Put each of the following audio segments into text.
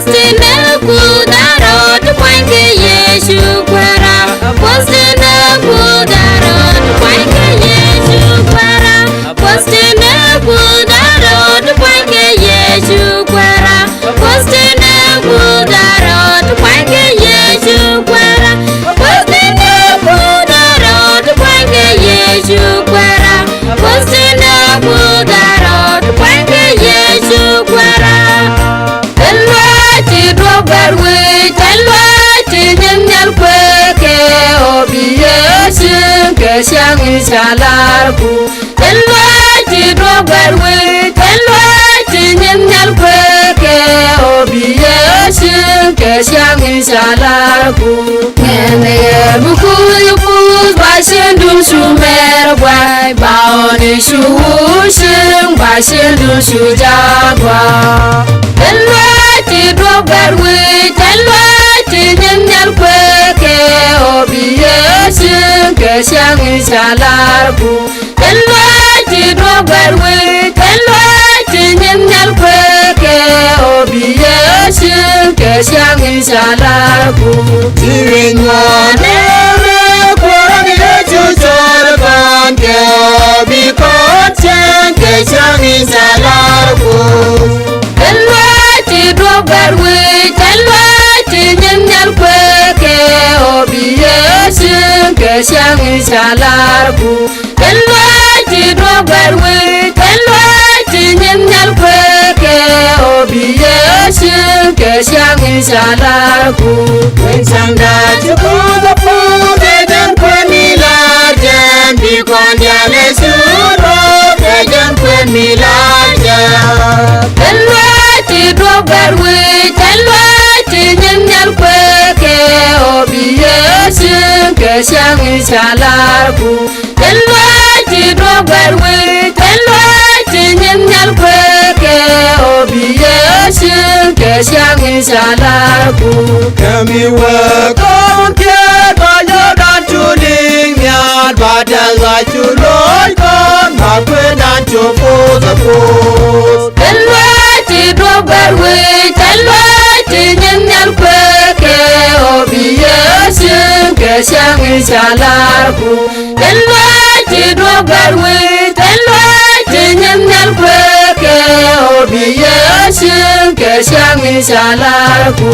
Postine kudaro tu pange Yesu kwara. Postine kudaro tu pange Yesu kwara. Postine kudaro tu pange Yesu kwara. Postine kudaro tu pange Yesu kwara. Postine kudaro tu pange Yesu kwara. Postine kudaro tu pange Yesu kwara. Elwati dogarwe, elwati nyanyal kweke obiyesin kesyang isalarku. Elwati dogarwe, elwati nyanyal kweke obiyesin kesyang isalarku. Ngene buku yupus basin sumer boy baoni shushing basin shujagwa. Elwati dogarwe, elwati nyanyal kweke obiyesin kesyang isalarku. Elwati dogarwe, elwati nyanyal kweke obiyesin kesyang isalarku. Tiringwane korani chuchorban ke bikotchen kesyang isalarku. Elwati dogarwe, elwati nyanyal kweke obiyesin kesyang isalarku. Elwati dogarwe, elwati nyanyal kweke obiyesin kesyang isalarku. Sangda chukuga pudejan kwenilajan bikonjale suro dejan kwenilajan. Elwati dogarwe, elwati nyanyal kweke obiyesin kesyang isalarku. Elwati dogarwe, elwati nyanyal kweke obiyesin kesyang isalarku. Kami wakon ke bayodan chuling nyat badal gachuloy kon makwedan chupus apus. Elwati dogarwe, elwati nyanyal kweke obiyesin kesyang isalarku. Elwati dogarwe, elwati nyanyal kweke obiyesin kesyang isalarku.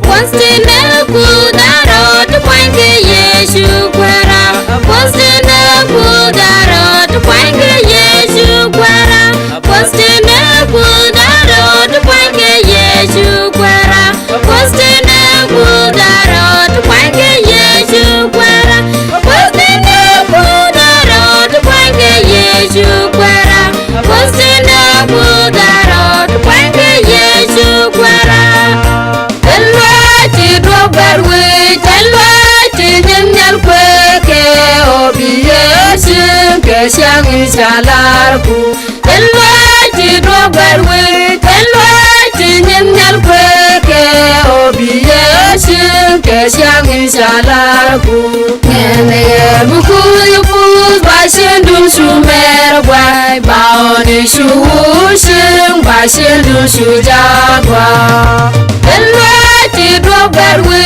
Postine kudaro tu pange Yesu kwara. Postine kudaro tu pange Yesu kwara. Postine kudaro tu pange Yesu kwara. Postine kudaro tu pange Yesu kwara. Postine kudaro tu pange Yesu kwara. Postine kudaro tu pange Yesu kwara. Elwati dogarwe, elwati nyanyal kweke obiyesin kesyang isalarku. Elwati dogarwe, elwati nyanyal kweke obiyesin kesyang isalarku. Ngene buku yupus basin sumer boy baoni shushing basin shujagwa. Elwati dogarwe,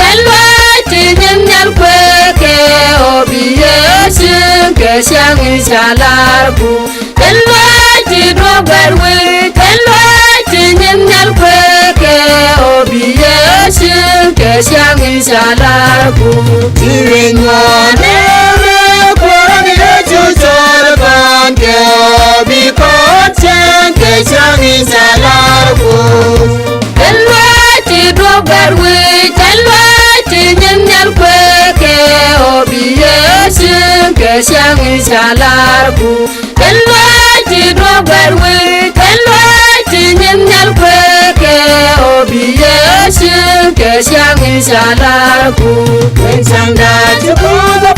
elwati nyanyal kweke obiyesin kesyang isalarku. Elwati dogarwe, elwati nyanyal kweke shalarku Tiringwane Korani Chuchorban Bikon Chenke Changi Shalarku Elwati Drogarwe Elwati Nyanyal Kweke Obiesin Keshangi Shalarku Elwati Drogarwe Elwati Nyanyal Kweke Obiesin Keshangi Shalarku Sangda Chukuda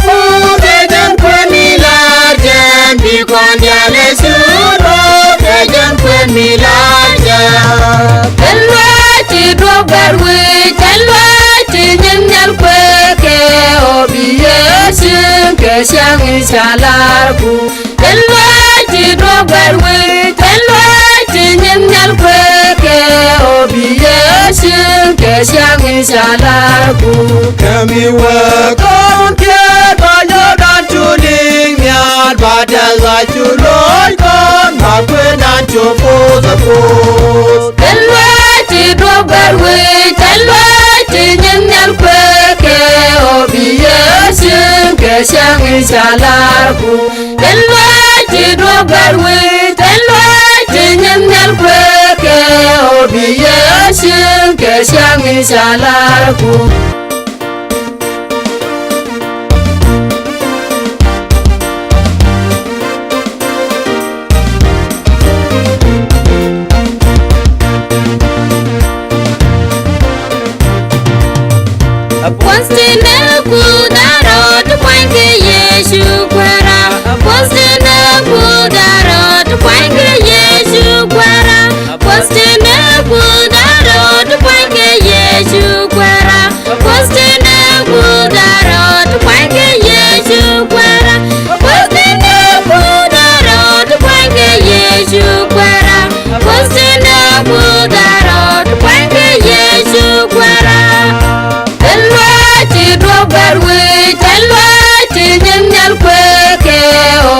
Dejan Kwemilajan Bikon Yale Suro Dejan Kwemilajan Elwati Drogarwe Elwati Nyanyal Kweke Obiesin Keshangi Shalarku Elwati Drogarwe Elwati Nyanyal Kweke Obiesin Keshangi Shalarku Kami wakon Kieta Yodan Chuling Nyat Badaga Chuloy Kon Makwedan Chupoza Pos Elwati Drogarwe Elwati Nyanyal Kweke Obiesin Keshangi Shalarku Elwati Drogarwe Elwati Nyanyal Kweke Obiesin Keshangi Shalarku Postine kudaro tukwange Yesu kwara Postine kudaro tukwange Yesu kwara Postine kudaro tukwange Yesu kwara Postine kudaro tukwange Yesu kwara Postine kudaro tukwange Yesu kwara Postine kudaro tukwange Yesu kwara Elwati Drogarwe Elwati Nyanyal Kweke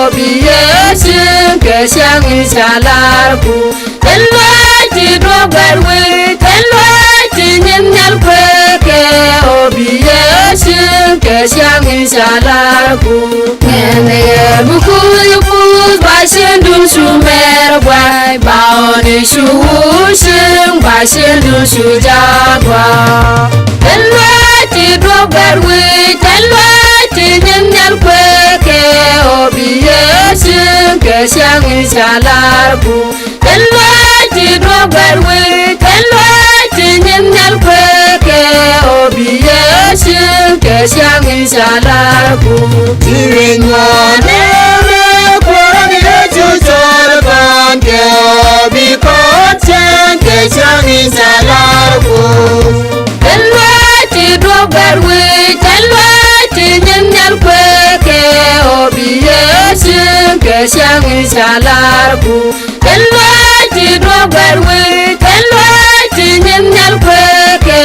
Obiesin Keshangi Shalarku Elwati Drogarwe Elwati Nyanyal Kweke Obiesin Keshangi Shalarku Nene Buku Yupuz Basindun Sumer Bwai Baoni Shushing Basindun Sujagwa Elwati Drogarwe Elwati Nyanyal Kweke Obiesin Keshangi Shalarku Elwati Drogarwe Elwati Nyanyal Kweke Obiesin Keshangi Shalarku Tiringwane Korani Chuchorban Bikon Chenke Changi Shalarku Elwati Drogarwe Elwati Nyanyal Kweke Obiesin Keshangi Shalarku Elwati Drogarwe Elwati Nyanyal Kweke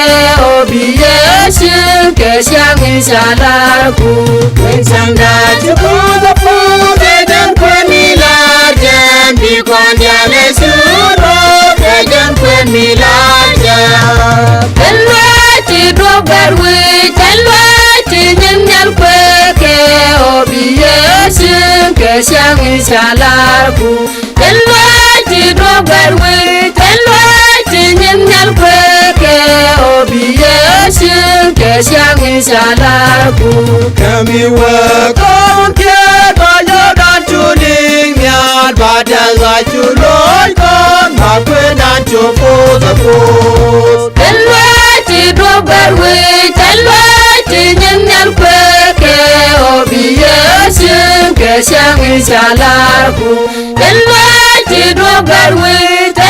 Obiesin Keshangi Shalarku Sangda Chukuda Dejan Kwemilajan Bikon Yale Suro Dejan Kwemilajan Elwati Drogarwe Elwati Nyanyal Kweke Obiesin Keshangi Shalarku Elwati Drogarwe Elwati Nyanyal Kweke Obiesin Keshangi Shalarku Kami wakon Kieta Yodan Chuling Nyat Badaga Chuloy Kon Makwedan Chupoza Pos Elwati Drogarwe Elwati Nyanyal Kweke Obiesin Keshangi Shalarku Elwati Drogarwe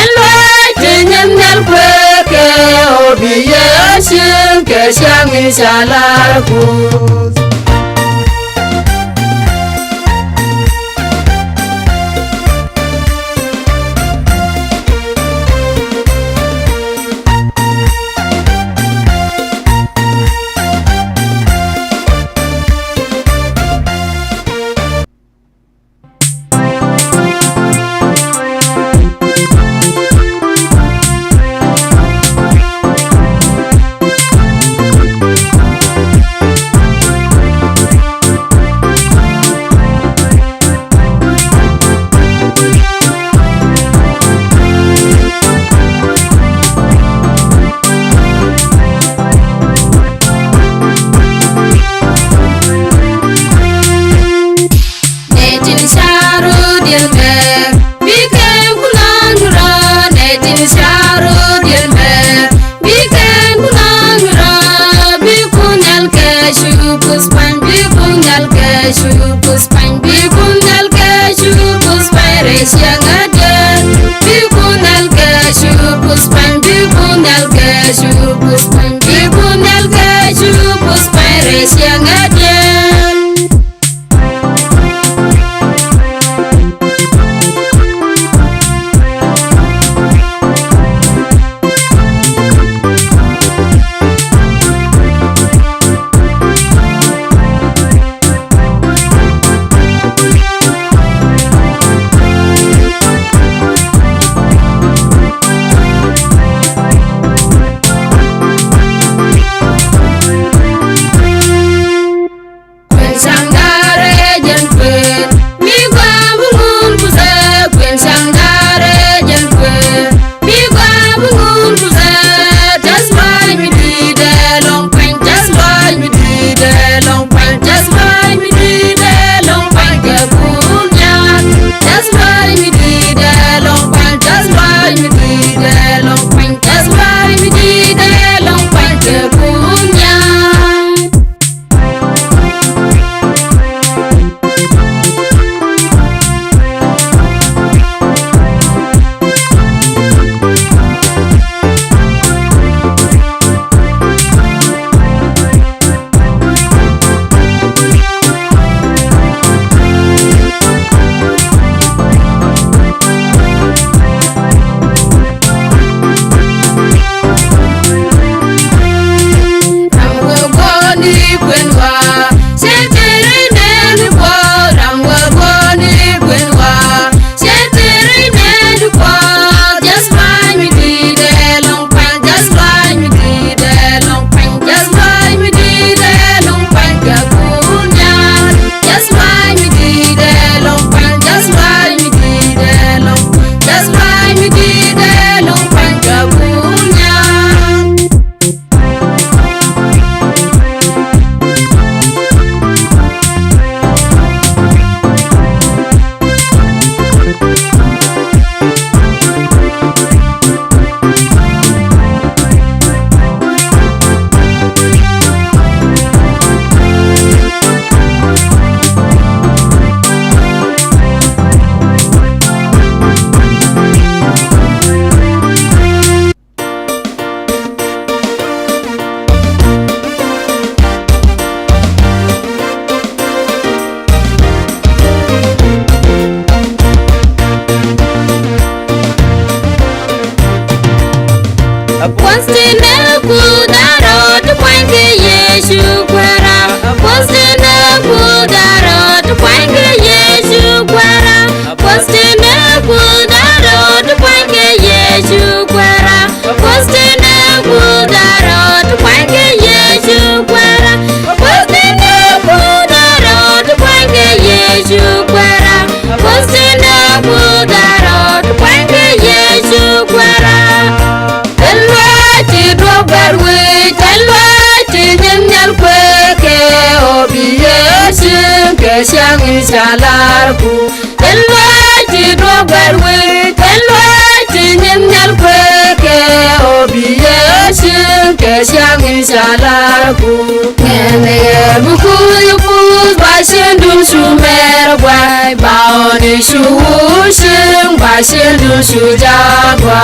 Elwati Nyanyal Kweke Obiesin Keshangi Shalarku Postine kudaro tukwange Yesu kwara. Postine kudaro tukwange Yesu kwara. Postine kudaro tukwange Yesu kwara. Postine kudaro tukwange Yesu kwara. Postine kudaro tukwange Yesu kwara. Postine kudaro tukwange Yesu kwara. Telwati dogarwe, telwati nyemnyal kweke obiyesim kesyang isalarku. Telwati dogarwe, telwati nyemnyal kweke obiyesim kesyang isalarku. Ngene bukuyupus basindun sumer gwai baoni shushim basindun shujagwa.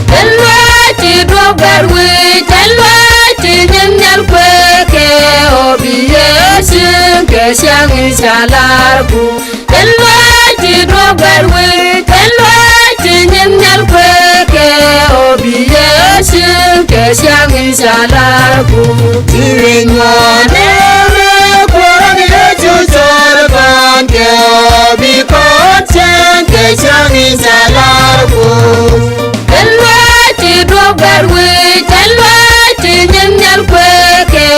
Telwati dogarwe, telwati nyemnyal kweke obiyesim kesyang isalarku. Telwati dogarwe, telwati nyemnyal kweke obiyesim kesyang isalarku. Tiwinywane kwan Yesu sorban ke obikot chen kesyang isalarku. Telwati dogarwe, telwati nyemnyal kweke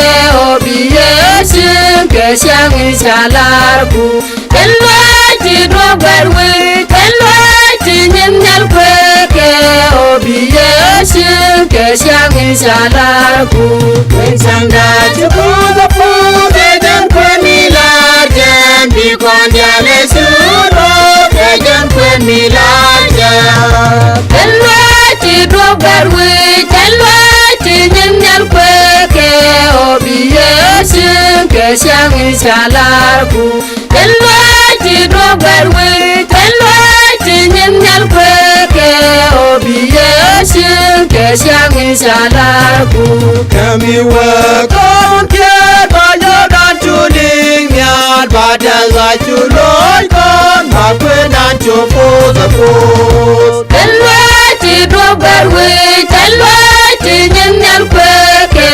obiyesim kesyang isalarku. Telwati dogarwe, telwati nyemnyal kweke obiyesim kesyang isalarku. Sangda chukuda pude den kwen milajen bikon diale suro den kwen milajen. Telwati dogarwe, telwati nyemnyal kweke obiyesim kesyang isalarku. Telwati dogarwe, telwati nyemnyal kweke obiyesim kesyang isalarku. Kami wakon kiat bayodan chuling miat badal chuloy kon makwenan chupus apus. Telwati dogarwe, telwati nyemnyal kweke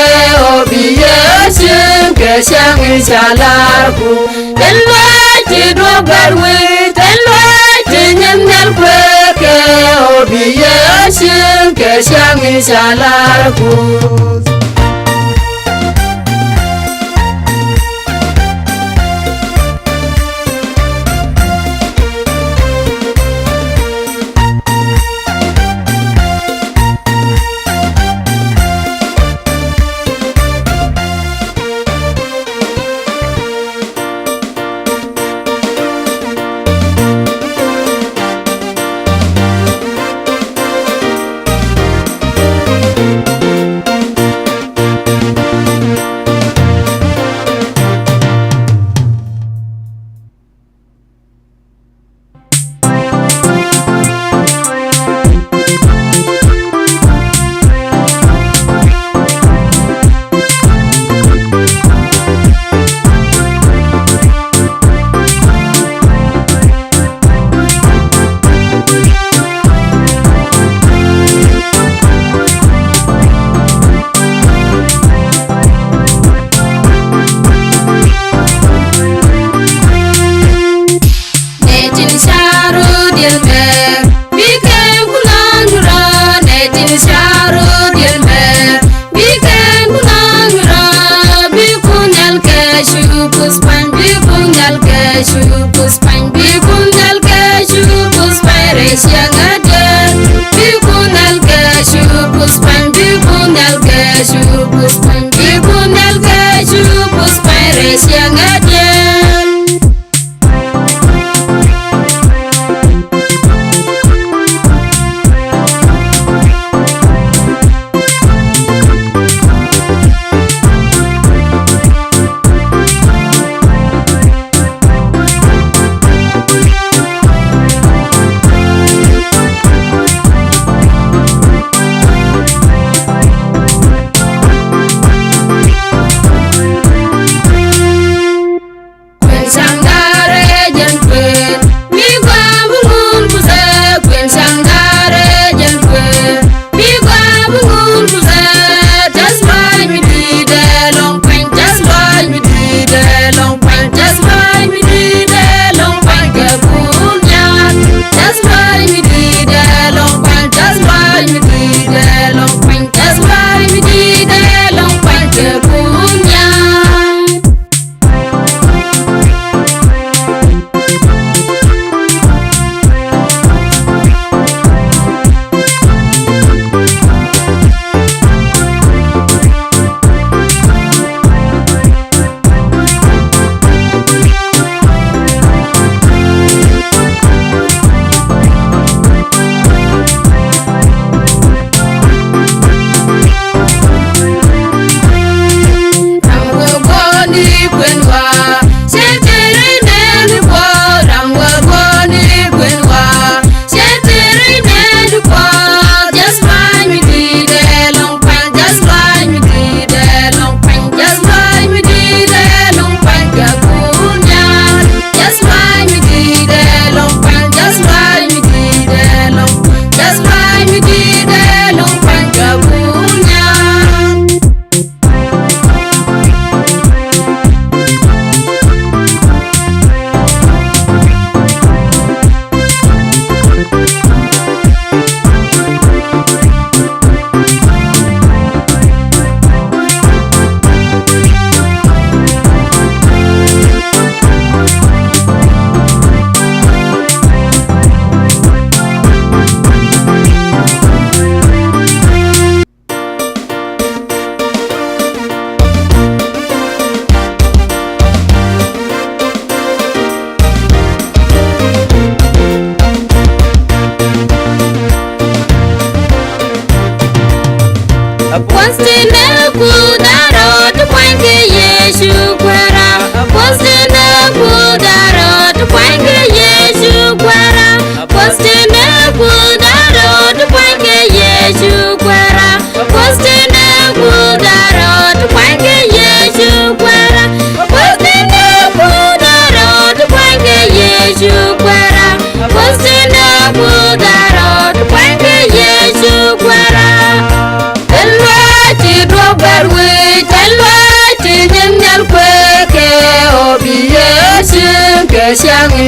obiyesim kesyang isalarku. Telwati dogarwe, telwati nyemnyal kweke obiyesim kesyang isalarku.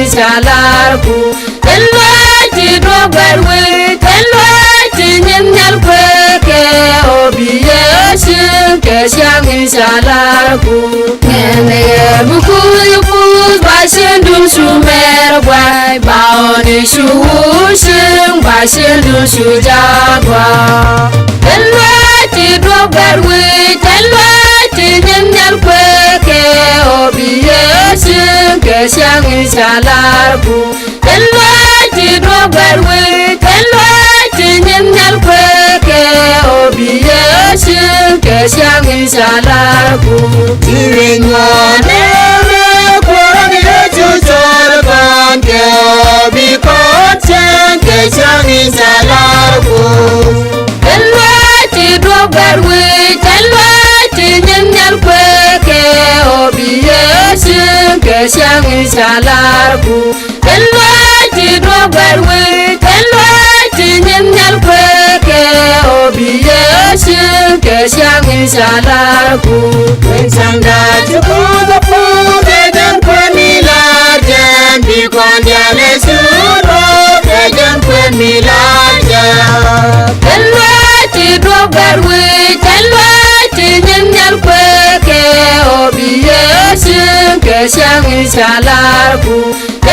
salarku Elwati dogarwe Elwati nyemnyal kweke Obiyeshin kesyangin salarku Keneye buku yupuz Basindun sumer gwai Baoni shuushin Basindun shujagwa Elwati dogarwe Elwati nyemnyal kweke Obiyeshin kesyangin salarku Elwati dogarwe Elwati nyemnyal kweke Obiyeshin kesyangin salarku Tirinwane Korani chuchorban ke Obikotchen kesyangin salarku Elwati dogarwe Elwati nyemnyal kweke Obiyeshin kesyangin salarku Elwati dogarwe Elwati nyemnyal kweke Obiyeshin kesyangin salarku Wensanga chukuda pudejan kwemilajan Bikondiale suro dejan kwemilajan Elwati dogarwe Elwati nyemnyal kweke Obiyeshin kesyangin salarku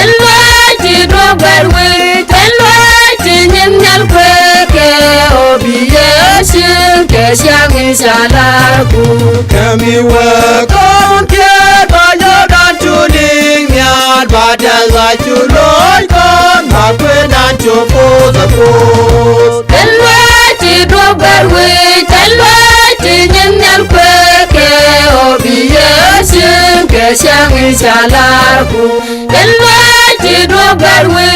Elwati dogarwe Elwati nyemnyal kweke Obiyeshin kesyangin salarku Kami wakon kiat bayodan chuling miat Badaza chuloy kon makwedan chupuz Elwati dogarwe Elwati nyemnyal kweke Obiyeshin kesyangin salarku Elwati dogarwe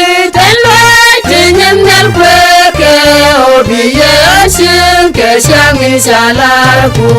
Elwati nyemnyal kweke Obiyeshin kesyangin salarku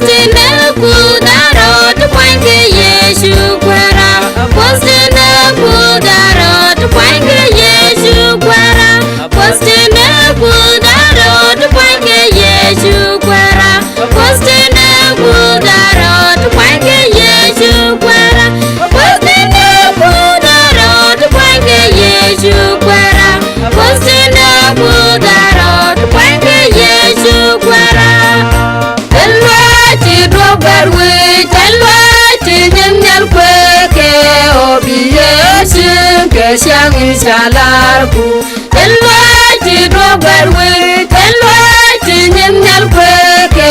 Postine kudaro to kwange Yesu kwara. Postine kudaro to kwange Yesu kwara. Postine kudaro to kwange Yesu kwara. Postine kudaro to kwange Yesu kwara. Postine kudaro to kwange Yesu kwara. Postine kudaro to kwange Yesu kwara. Elwati dogarwe, elwati nyanyal kweke obiyesin kesyang insalarku. Elwati dogarwe, elwati nyanyal kweke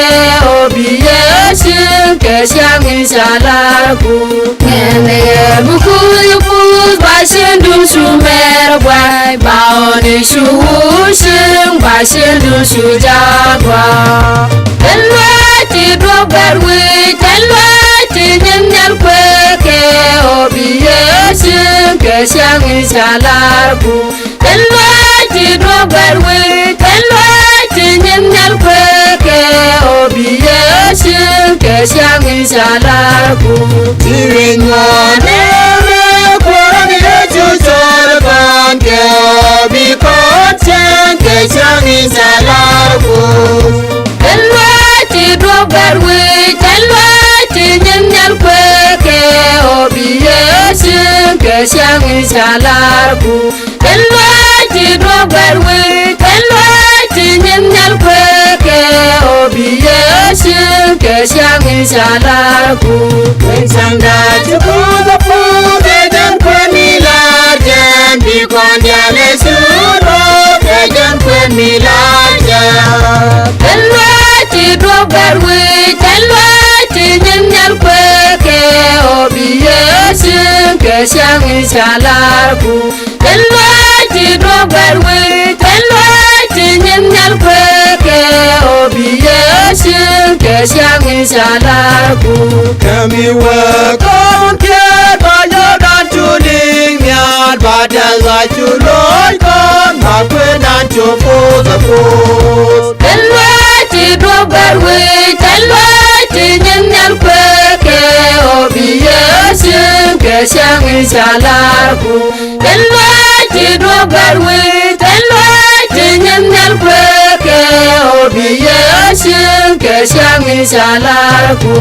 obiyesin kesyang insalarku. Ngene buku yupus basin dum sumer gwai baoni shuusing basin dum sujagwa. Elwati dogarwe, elwati nyanyal kweke obiyesin kesyang insalarku. Elwati dogarwe, elwati nyanyal kweke obiyesin kesyang insalarku. Tiringwane kwani chuchorban ke bikotsen kesyang insalarku. Elwati dogarwe, elwati nyanyal kweke obiyesin kesyang insalarku. Elwati dogarwe, elwati nyanyal kweke obiyesin kesyang insalarku. Sangda chukuda pude jan kwemilajen bikondiale suro jan kwemilajen. Elwati dogarwe, elwati nyanyal kweke obiyesin kesyang insalarku. Elwati dogarwe, elwati nyanyal kweke obiyesin kesyang insalarku. Kami wakon kiat bayodan chuling miat badaga chuloy kon makwedan chupos apos. Elwati dogarwe, elwati nyanyal kweke obiyesin kesyang insalarku. Elwati dogarwe, elwati nyanyal kweke obiyesin kesyang insalarku.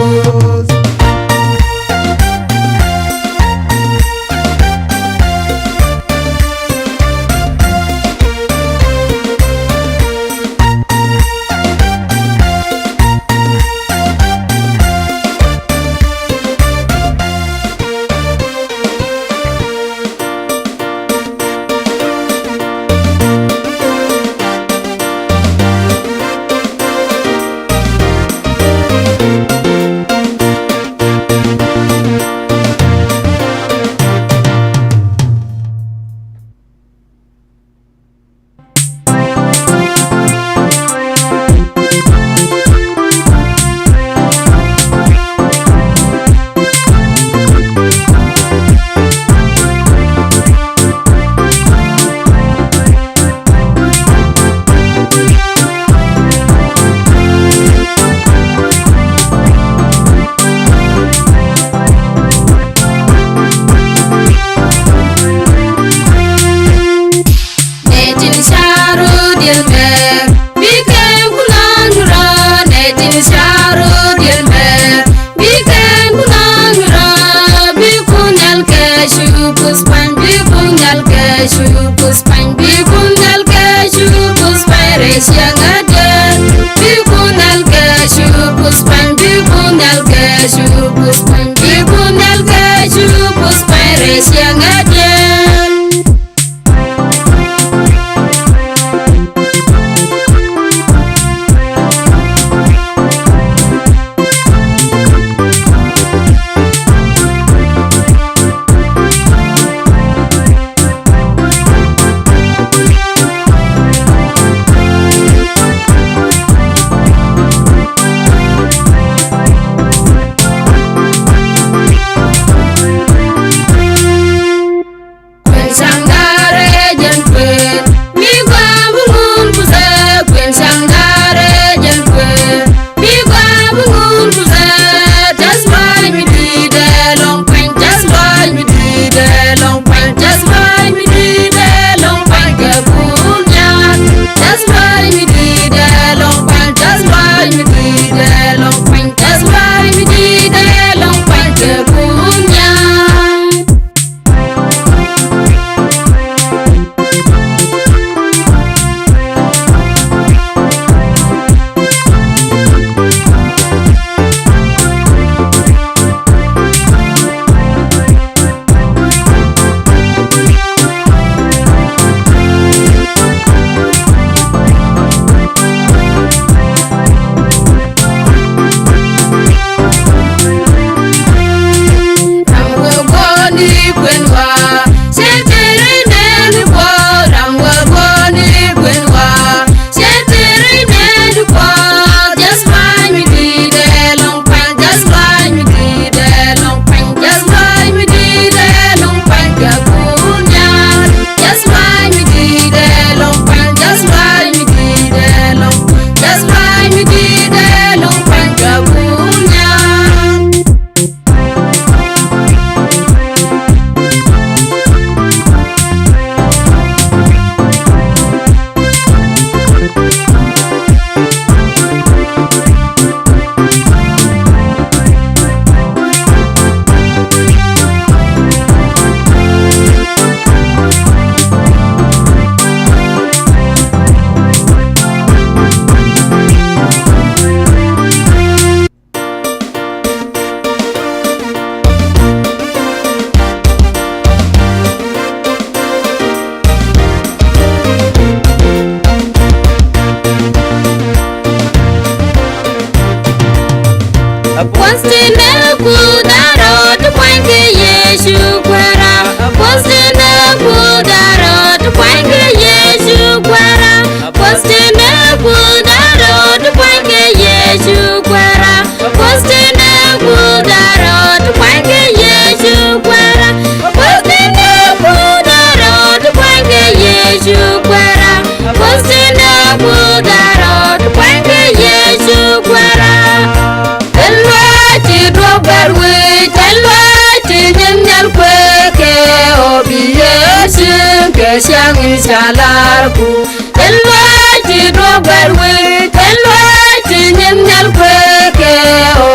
siang insalarku Elwati dogarwe Elwati nyemnyal kweke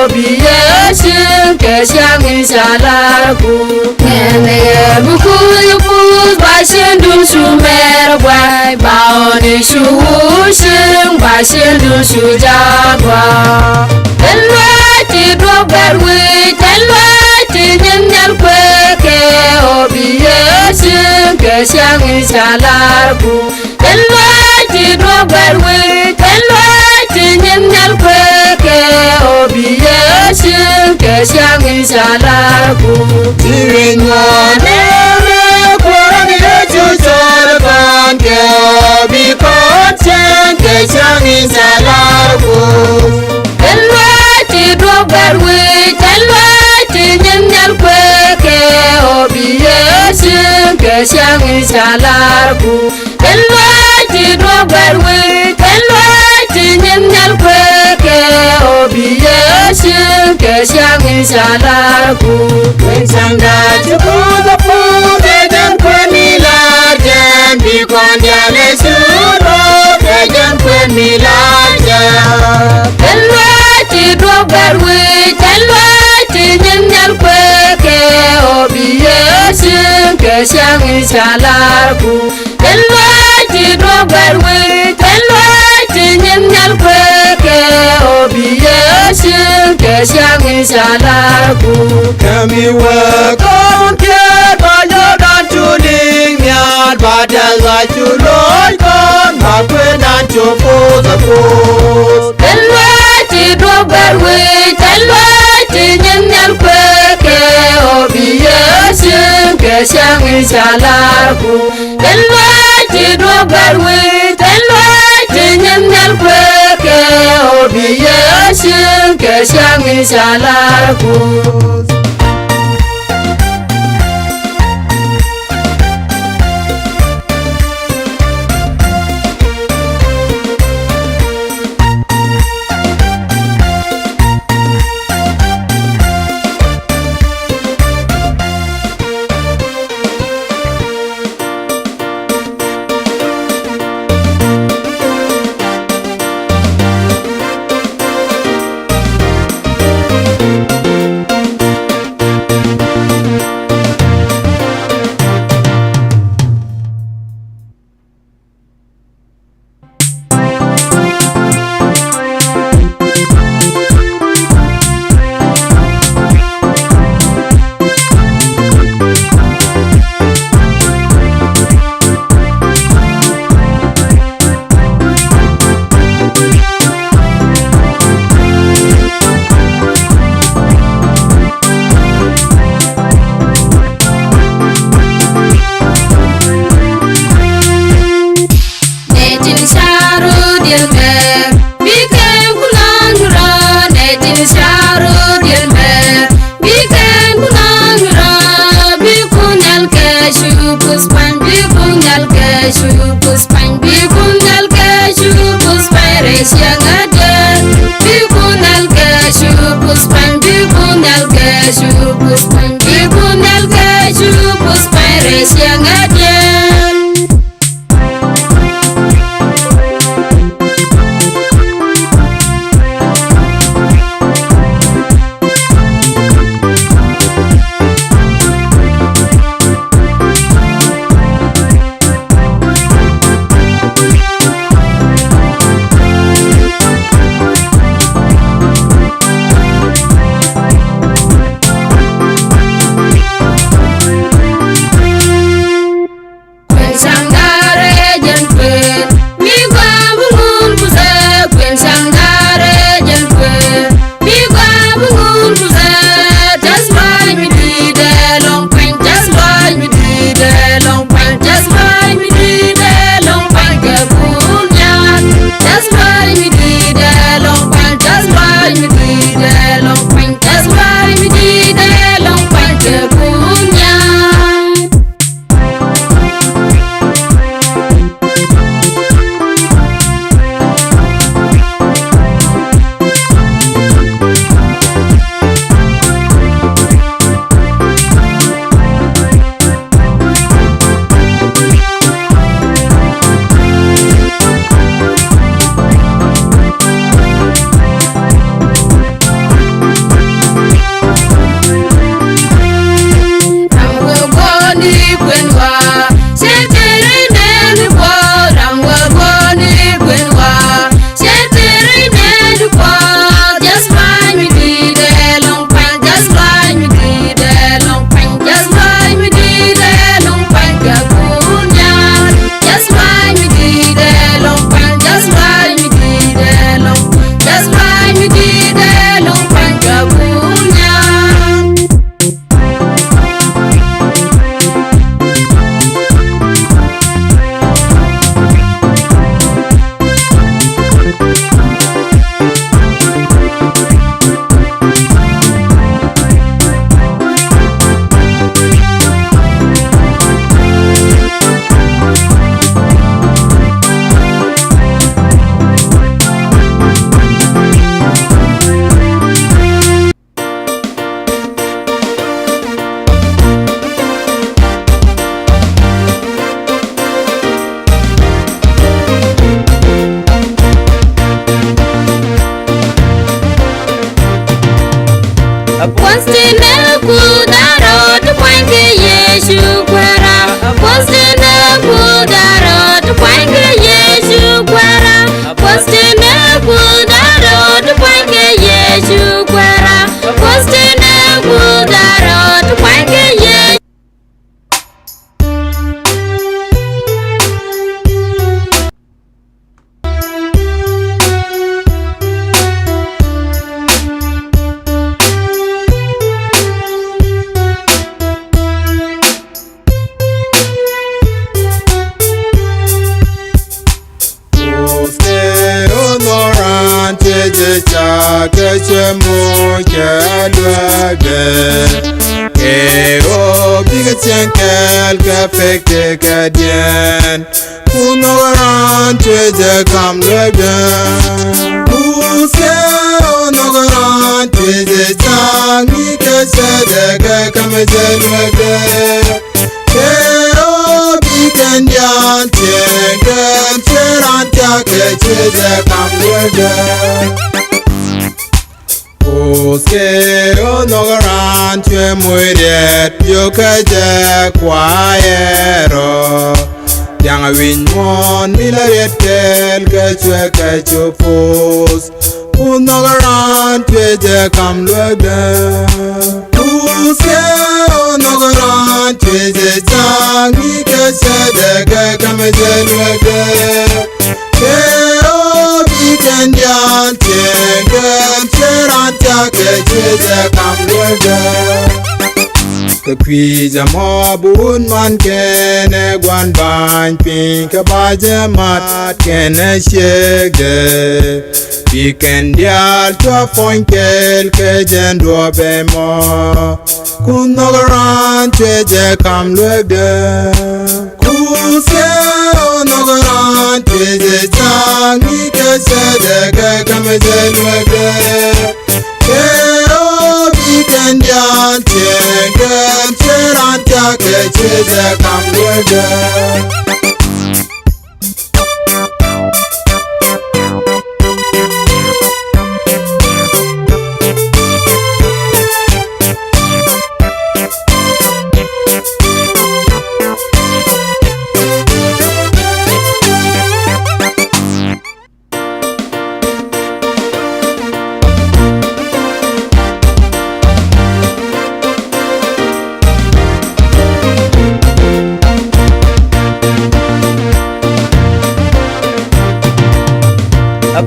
Obiesin ke siang insalarku Nene buku yupus Basin dun sumer gwai Baoni shuusing Basin dun sujagwa Elwati dogarwe Elwati nyemnyal kweke Obiesin ke siang insalarku Elwati dogarwe Elwati nyemnyal kweke Obiesin ke siang insalarku Tirinwane Kurani chuchorban ke Obikot ke siang insalarku Elwati dogarwe Elwati nyemnyal kweke Obiesin ke siang insalarku Elwati dogarwe Elwati nyemnyal kweke Obiesin ke siang insalarku Wensanga chukuda pude den kwemilajen Bikon diane suro Dejen kwemilajen Elwati dogarwe Elwati nyemnyal kweke Obiesin ke siang insalarku Elwati dogarwe Elwati nyemnyal kweke Obiesin ke siang insalarku Kami wakon kiet bayodan chuling miat Badaga chuloy kon makwedan chupos apos Elwati dogarwe Elwati nyemnyal kweke Obiesin ke siang insalarku Elwati dogarwe Elwati nyemnyal kweke Obiesin ke siang insalarku Postine kudaro tupange Yesu kwara. Postine kudaro tupange Yesu kwara. Postine kudaro tupange Yesu kwara. Postine kudaro tupange Yesu. Kel kafekte kadien unoran tweze kamleben uske unoran tweze tangi kesede kamazelwege kero bikendian tenge cheranta kesede kamleben Oske onoran tue muidet yo kaje kwaero Yang win mon milaret kel kachwe kachopos Onoran tue je kamlwede Oske onoran tue je tangi kasede kamazelwede Kero bikendian tengen cheranta kecheze kamlwede Kekwiza mobun man kene gwan bany pin kabaje mat kene shege Bikendial tua fonkel kejen dobe mo Kunogaran tweje kamlwede Kuse onogaran tweje tangi kesede kamazelwede Kero bikendian tengen cheranta kecheze kamlwede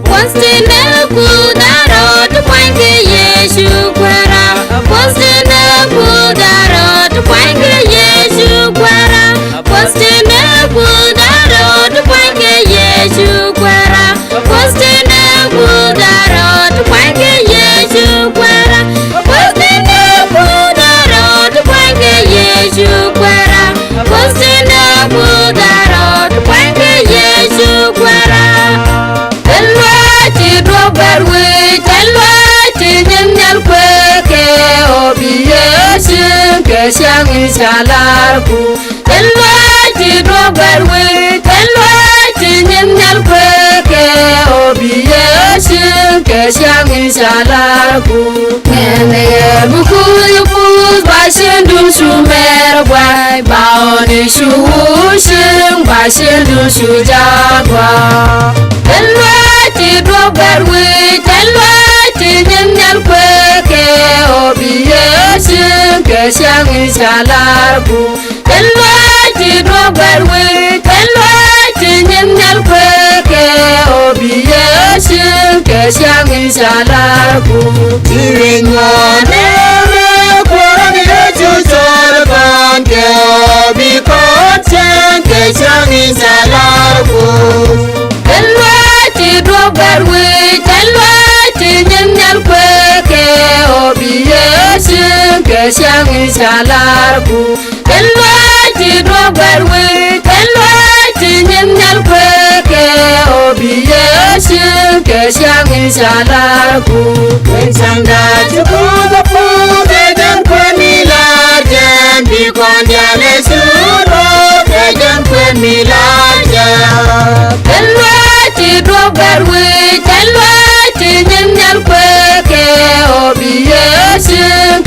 Postine kudaro tupange Yesu kwara. Postine kudaro tupange Yesu kwara. Postine kudaro tupange Yesu kwara. Postine kudaro tupange Yesu kwara. Postine kudaro tupange Yesu kwara. Postine kudaro tupange Yesu kwara. Telwati doberwi, telwati nyemnyal kweke obiyesin kesyang insalarku. Telwati doberwi, telwati nyemnyal kweke obiyesin kesyang insalarku. Nene buku yupus basindun sumer boy, baoni shushing basindun sujagwa. Telwati doberwi, telwati nyemnyal kweke obiyesin kesyang insalarku. Telwati doberwi, telwati nyemnyal kweke obiyesin kesyang insalarku. Tirinwane korani chuchorban ke obikotsen kesyang insalarku Telwati doberwi, telwati nyemnyal kweke obiyesin kesyang insalarku. Telwati doberwi, telwati nyemnyal kweke obiyesin kesyang insalarku. Wensanda chukuda pude den kwemilajen bikondiale suro den kwemilajen Telwati doberwi, telwati nyemnyal kweke obiyesin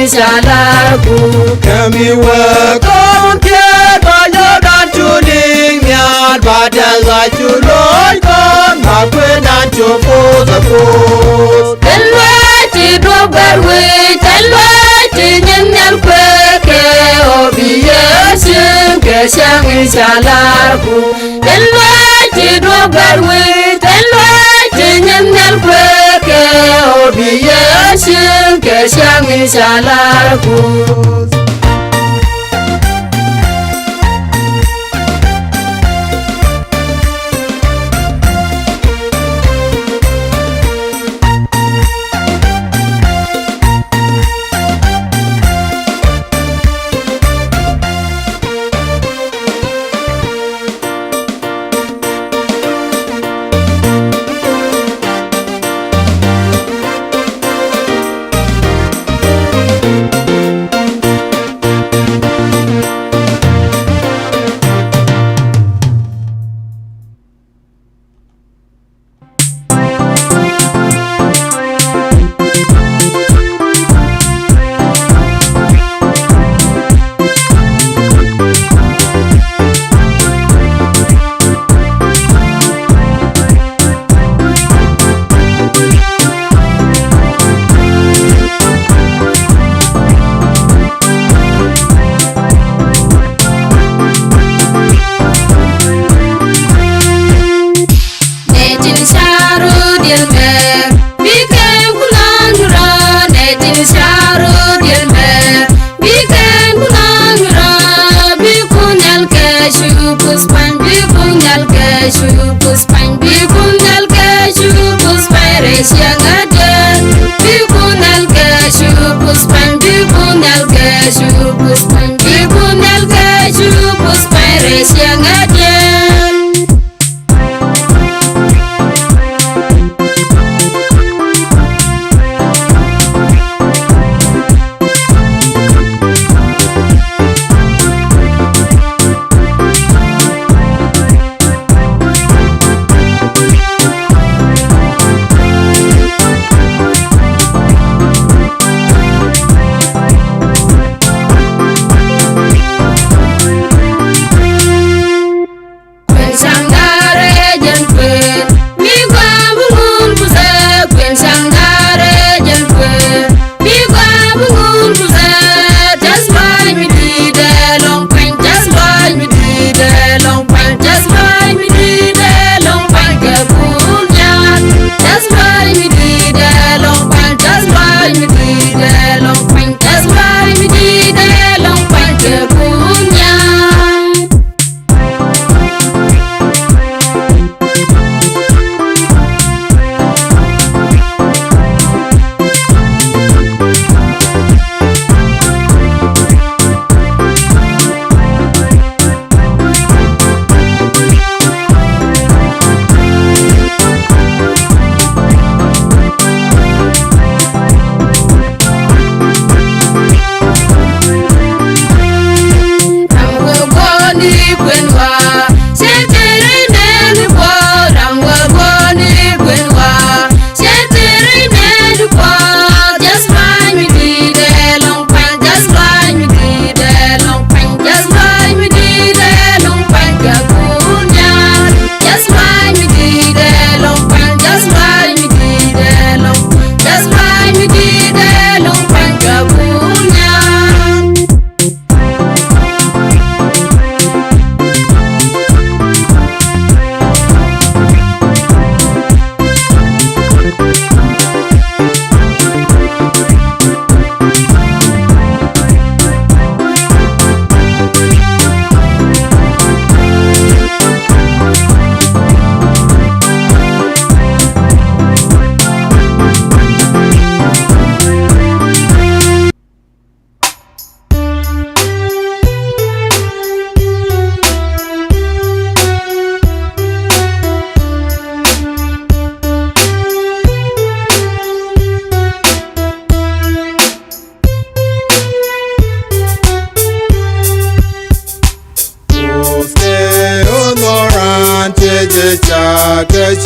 inshalarku Kami wakon kiat banyodan chuling miat badaza chuloy kon makwedan chupo zapos Telwati dogarwe telwati nyanyal kweke obiyesin kesyang inshalarku Telwati dogarwe telwati nyanyal kweke obiyesin kesyang inshalarku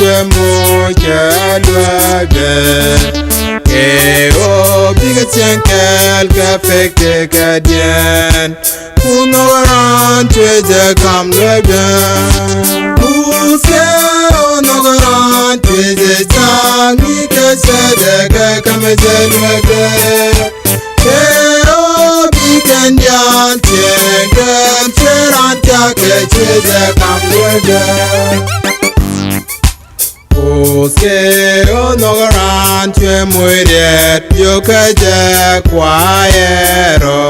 chemo chalwage e obi biga chenkel ka feke ka dien unogaran tweze kam leben uske unogaran tweze changi ka sedeke kamezelwege kero bikendian chenkel cheranta ke tweze kam leben uske unogaran twe muiret yokaje kwayero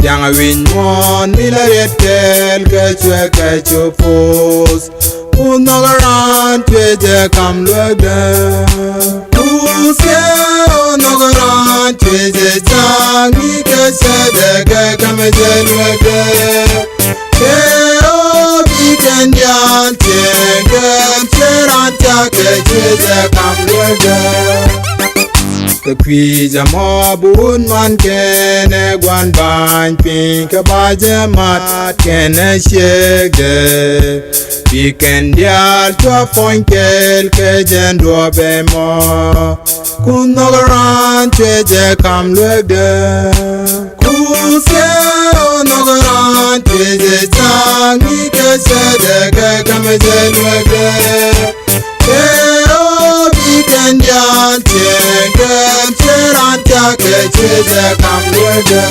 yang win mon milaret kel ke chwe ke chupus unogaran twe kam lode uske unogaran twe changi ke sedeke kamezelwege kero bikendian chenkel cheranta ke chwe kam lode the quija mobun man kene gwan ban pink bajamat kene shege weekend yal to fonkel ke jendo bemo kunogaran cheje kam lede kuse onogaran cheje changi ke sedeke kamezelwege Kenyan chengen cheranta ke cheze kamwege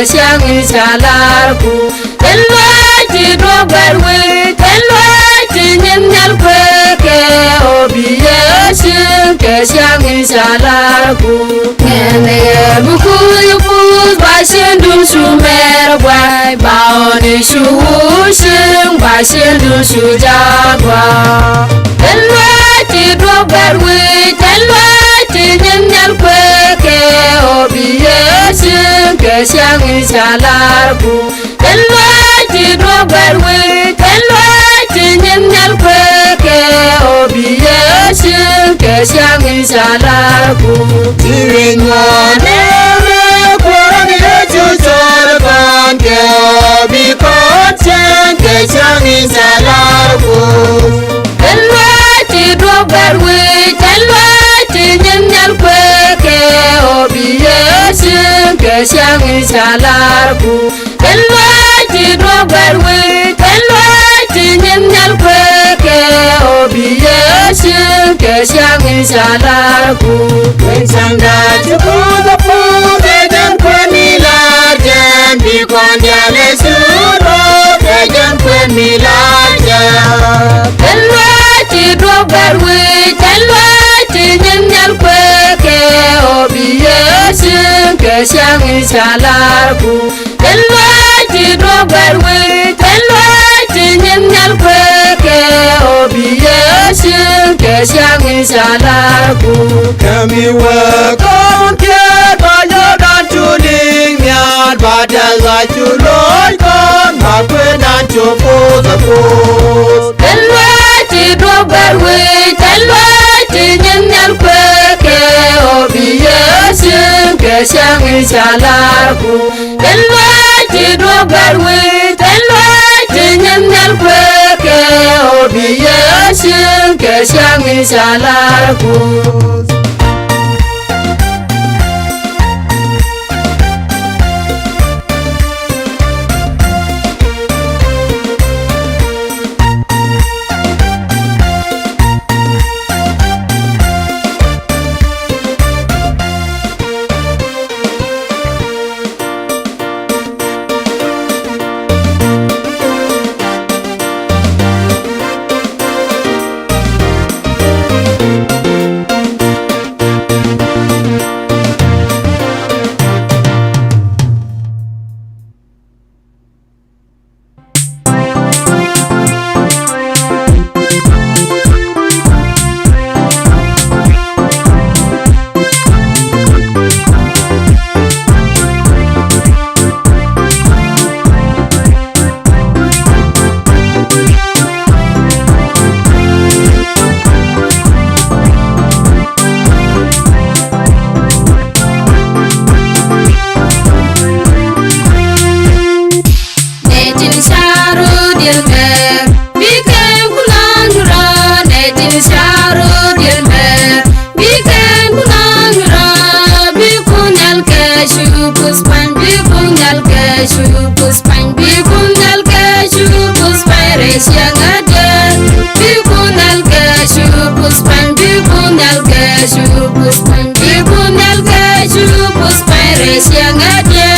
Siang insalarku elwati dogarwe elwati nyal kweke obiyesin ke siang insalarku nene buku yuku basendun sumer boy baone shusin basendun sujagwa elwati dogarwe elwati nyal kweke obiyesin ke siang insalarku elwati dogarwe elwati nyal kweke obiyesin ke siang insalarku tirinwane korani chuchorban ke obikochen ke siang insalarku elwati dogarwe elwati nyal kweke obiyesin ke siang insalarku elwati dogarwe elwati nyal kweke obiyesin ke siang insalarku Sangda chukuda pude jan kwemilajen bikondiale suro jan kwemilajen elwati dogarwe elwati nyal kweke obiyesin ke siang insalarku elwati dogarwe elwati nyal kweke obiyesin ke siang insalarku kami wakon ke bayodan chuling nyat badaga chuloy kon makwedan chupus elwati dogarwe elwati nyal kweke obiyesin ke siang insalarku elwati dogarwe elwati nyal kweke obiyesin ke siang insalarku puspan bi bungal keshu puspan bi bungal keshu puspan resiang ada bi bungal keshu puspan bi bungal keshu puspan bi bungal keshu puspan resiang ada.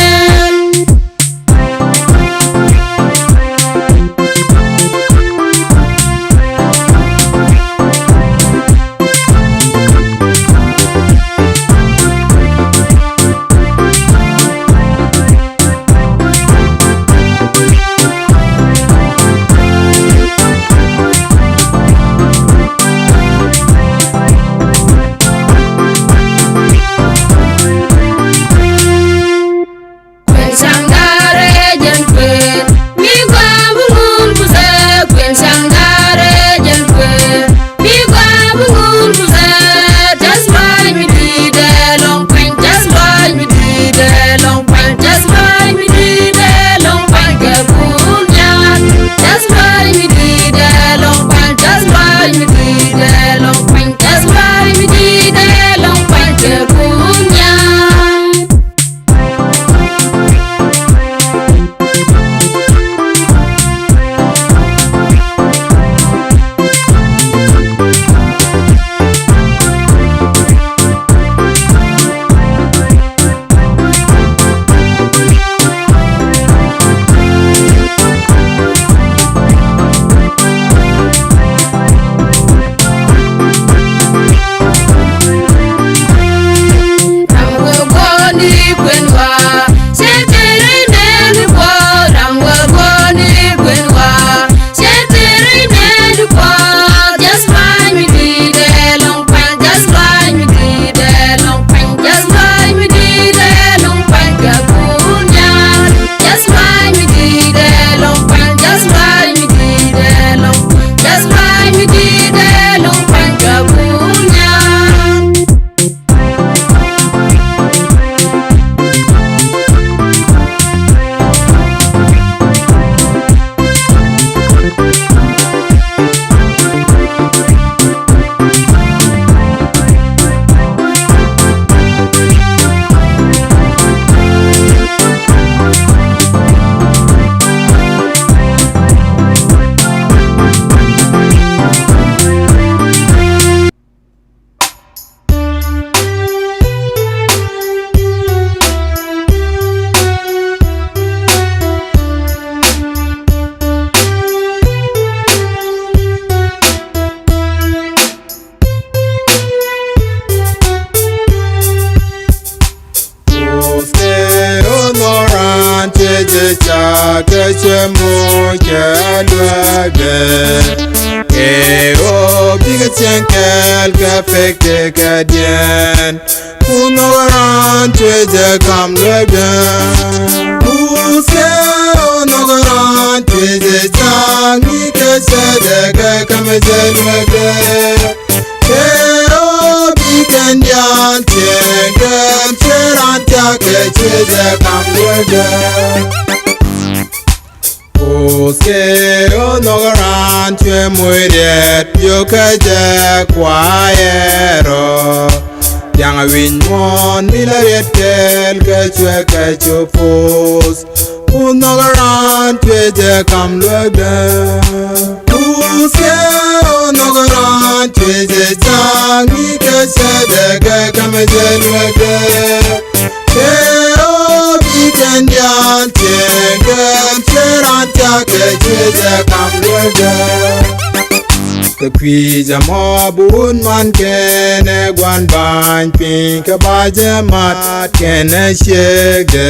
Kwija mobun man kene gwan bany pink baje mat kene shege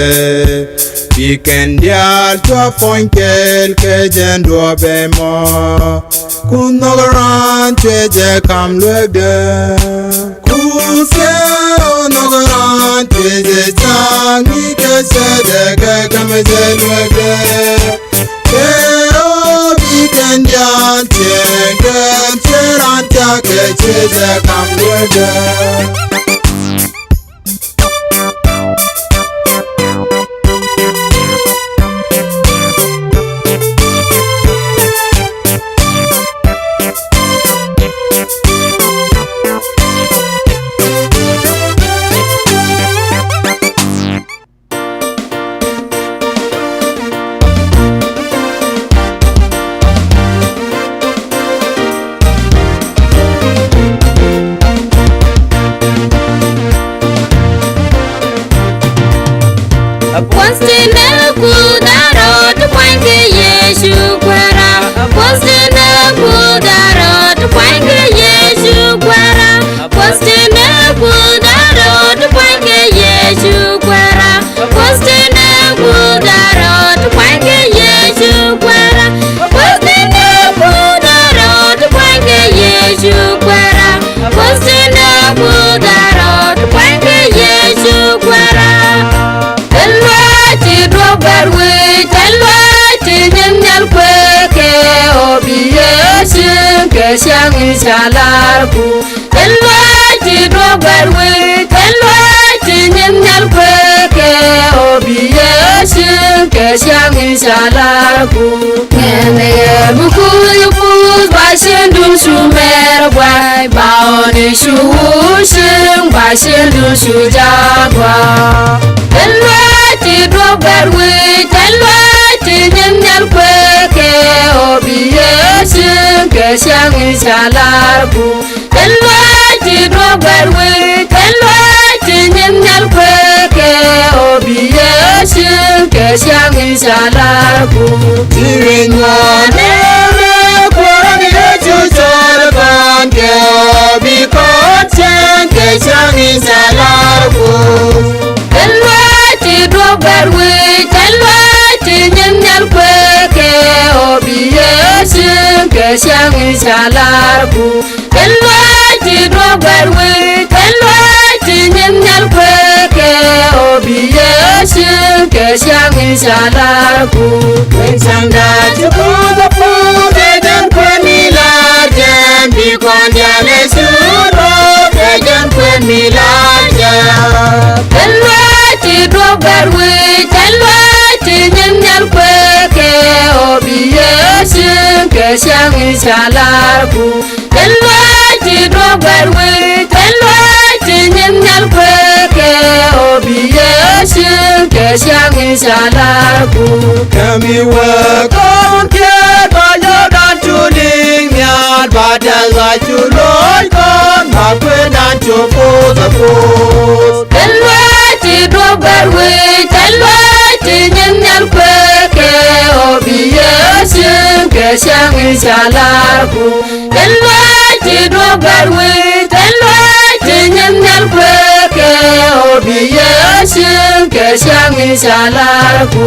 Weekend yal to point kel ke jendo be mo kunogaran cheje kam lege kuse onogaran cheje changi ke sedege kam jelege Weekend yal chege cheranta ke cheje kam lege Postine kudaro tukwange Yesu kwara. Postine kudaro tukwange Yesu kwara. Postine kudaro tukwange Yesu kwara. Postine kudaro tukwange Yesu kwara. Postine kudaro tukwange Yesu kwara. Postine kudaro tukwange Yesu kwara. Telwati drobarwe, telwati nyanyal kweke obiyesin kesyang insalarku. Telwati drobarwe, telwati nyanyal kweke obiyesin kesyang insalarku. Ngeneye bukuyupus basindun sumerwa, baoni shuusin basindun sujagwa. Telwati drobarwe, telwati nyanyal kweke obiyesin kesyang insalarku. Telwati drobarwe, telwati nyanyal kweke obiyesin kesyang insalarku. Tirinwane korani chuchorban ke bikotchen kesyang insalarku. Telwati drobarwe, telwati nyanyal kweke obiyesin kesyang insalarku. Telwati drobarwe, telwati nyanyal kweke obiyesin kesyang insalarku. Sanda chukuda pude jan kwenilajen bikonjale suro jan kwenilajen. Telwati drobarwe, telwati nyanyal kweke obiyesin kesyang insalarku. Telwati drobarwe, telwati nyanyal kweke obiyesin kesyang insalarku. Kami wakon kiat bayodan chuling miat badaga chuloy kon makwedan chupus. Telwati drobarwe, telwati nyanyal kweke obiyesin kesyang insalarku. Telwati drobarwe, telwati nyanyal kweke obiyesin kesyang insalarku.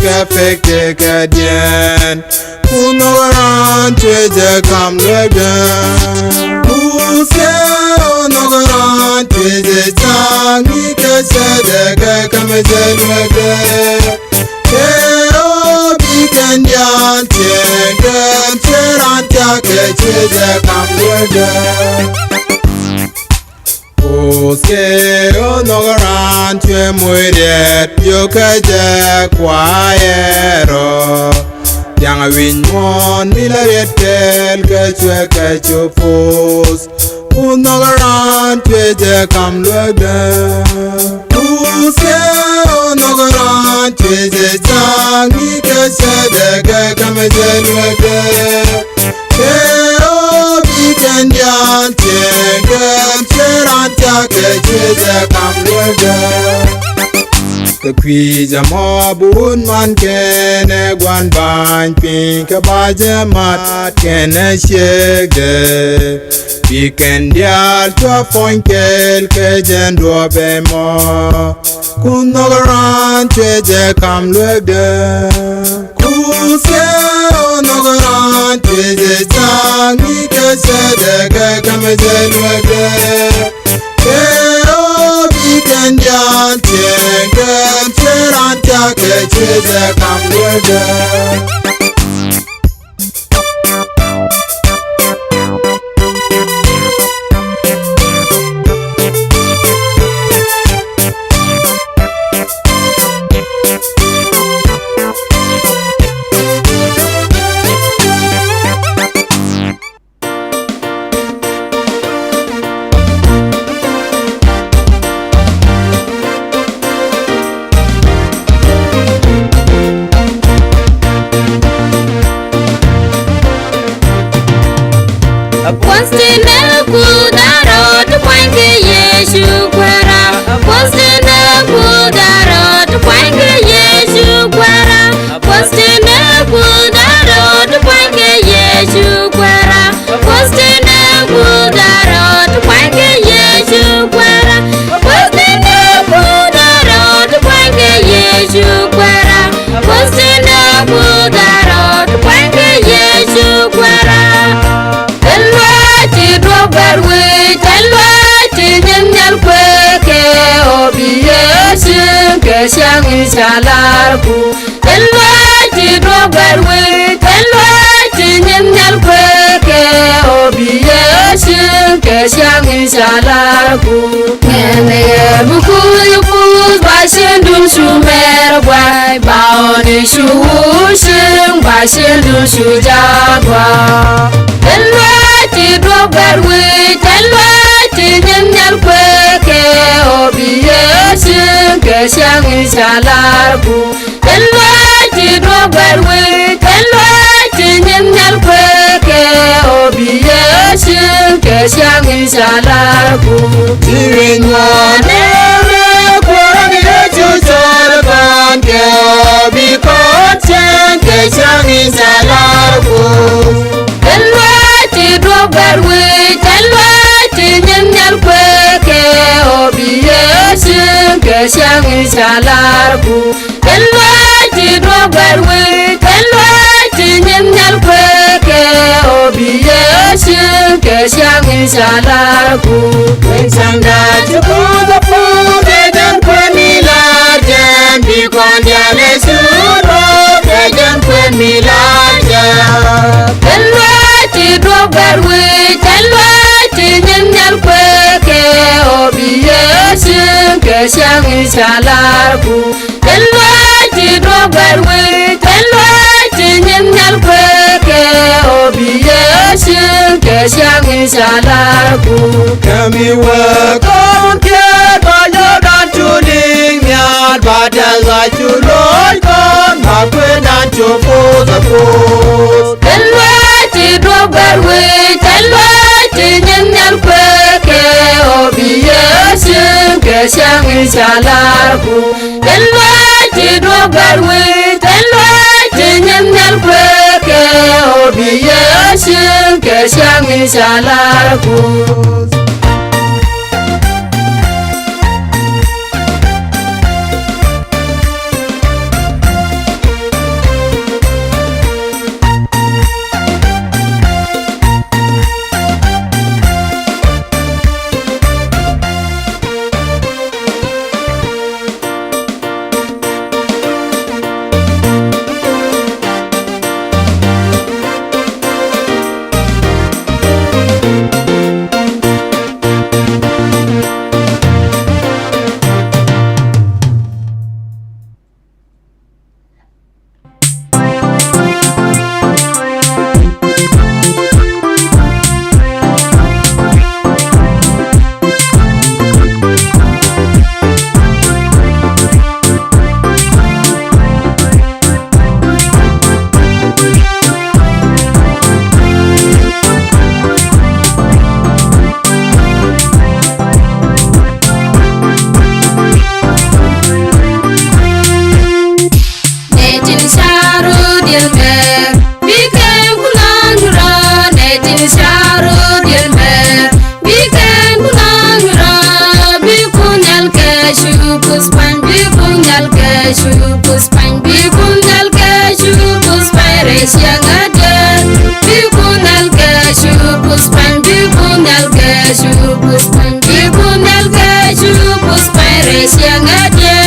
feke kadien Unogaran tweje kam legen Use unogaran tweje changi kesedege kamezelwege Kero bikendian tiengen Serantya kecheje kam legen Oske onogaran tue muiret yokaje kwaero Yang win mon milaret kel kechwe kechopos Onogaran tue je kam lwede Oske onogaran tue je changi kesedege kamezelwede Kero bikendian tiengen Serantya kecheje kam lwede The Kwija mobun man kene gwan bany pinka baje mat kene shegde Weekend yal tua fonkel ke jendro be mo Kunogaran tweje kam lwegde Kuse onogaran tweje changi ke sedege kameje lwegde Kero bikendian tiengen Serantya kecheje kam lwegde Postine kudaro tukwange Yesu kwara Postine kudaro tukwange Yesu kwara Postine kudaro tukwange Yesu kwara Postine kudaro tukwange Yesu kwara Postine kudaro tukwange Yesu kwara Postine kudaro tukwange Yesu kwara Siang insalarku Elwati dogarwe Elwati nyal kweke Obiesin ke siang insalarku Ngene buku yupus Basin dun sumer Wai baoni suusing Basin dun sujagwa Elwati dogarwe Elwati nyal kweke Obiesin ke siang insalarku Elwati dogarwe Elwati nyal kweke Obiesin ke siang insalarku Tirinwane Kurang yechu sorban ke Obikotsen ke siang insalarku Elwati dogarwe Elwati nyal kweke Obiesin ke siang insalarku Elwati dogarwe Elwati nyal kweke Obiesin ke siang insalarku Sangda chukuda pude dan kwemila jen Bikon diale suro Kejan kwemila jen Elwati dogarwe Elwati nyal kweke Obiesin ke siang insalarku Elwati dogarwe Elwati nyal kweke Obiesin ke siang insalarku Kami wakon kiat banyak dan tuling Miat badan gaculoi kon Makwe dan cupus Elwati dogarwe Elwati nyal kweke Obiesin ke siang insalarku Elwati dogarwe Elwati nyal kweke Obiesin ke siang insalarku dilmer biken kunanura netin sharo dilmer biken kunanura bikunyal keshu puspan bikunyal keshu puspan bikunyal keshu puspan reshyangade bikunyal keshu puspan bikunyal keshu puspan bikunyal keshu puspan reshyangade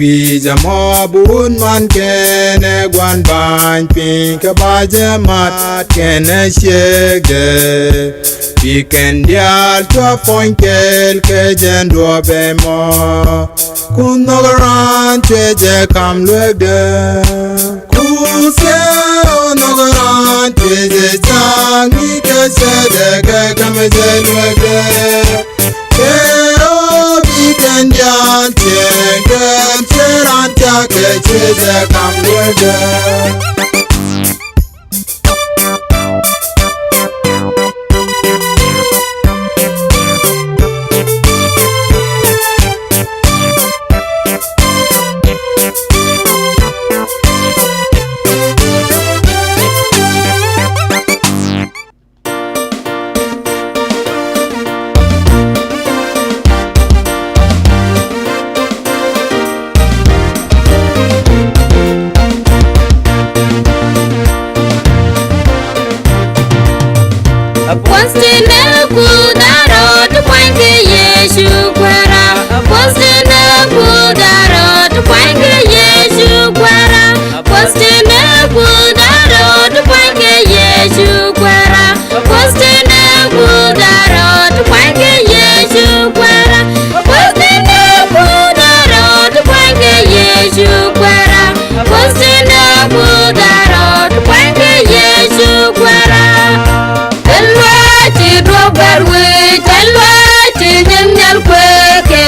Kwija mabun man kene gwan ban pink bajamat kene shege Pikendial to fonkel ke jendo be mo kunogaran cheje kam lede kuse onogaran cheje changi ke sede ke kam jelwege Pikendial chenge cheranta ke cheje kam lede Postine kudaro tukwange Yesu kwara. Postine kudaro tukwange Yesu kwara. Postine kudaro tukwange Yesu kwara. Postine kudaro tukwange Yesu kwara. Postine kudaro tukwange Yesu kwara. Postine kudaro tukwange Yesu kwara. Telwati drobarwe, telwati nyamnyal kweke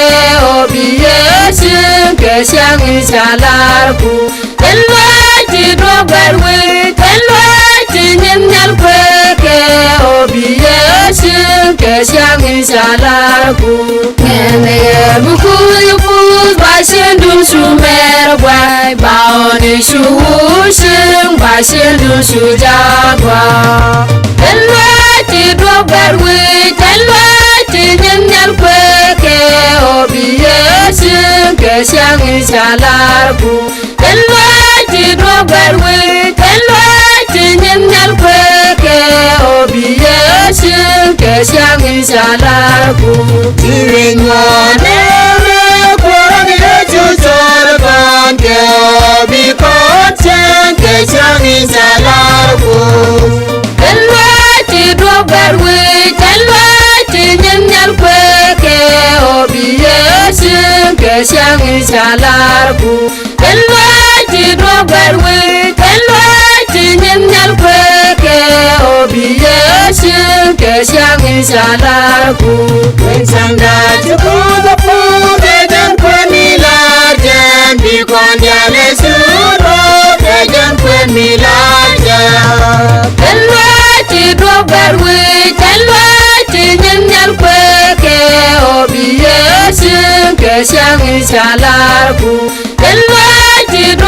obiyesin kesyang insalarku. Telwati drobarwe, telwati nyamnyal kweke obiyesin kesyang insalarku. Ngene bukuyupus basindun sumer gwai baoni shushing basindun shujagwa. Telwati drobarwe, telwati nyamnyal kweke obiyesin kesyang insalarku. Telwati drobarwe, telwati nyamnyal kweke obiyesin kesyang insalarku. Tirinwane korani chuchor kanke bikot chen kesyang insalarku. Telwati drobarwe, telwati nyamnyal kweke obiyesin kesyang insalarku. Telwati drobarwe, telwati nyamnyal kweke obiyesin kesyang insalarku. Sanda chukuda pude jan kwemilajen bikon jale suro jan kwemilajen. Telwati drobarwe, telwati nyamnyal kweke obiyesin kesyang insalarku. Telwati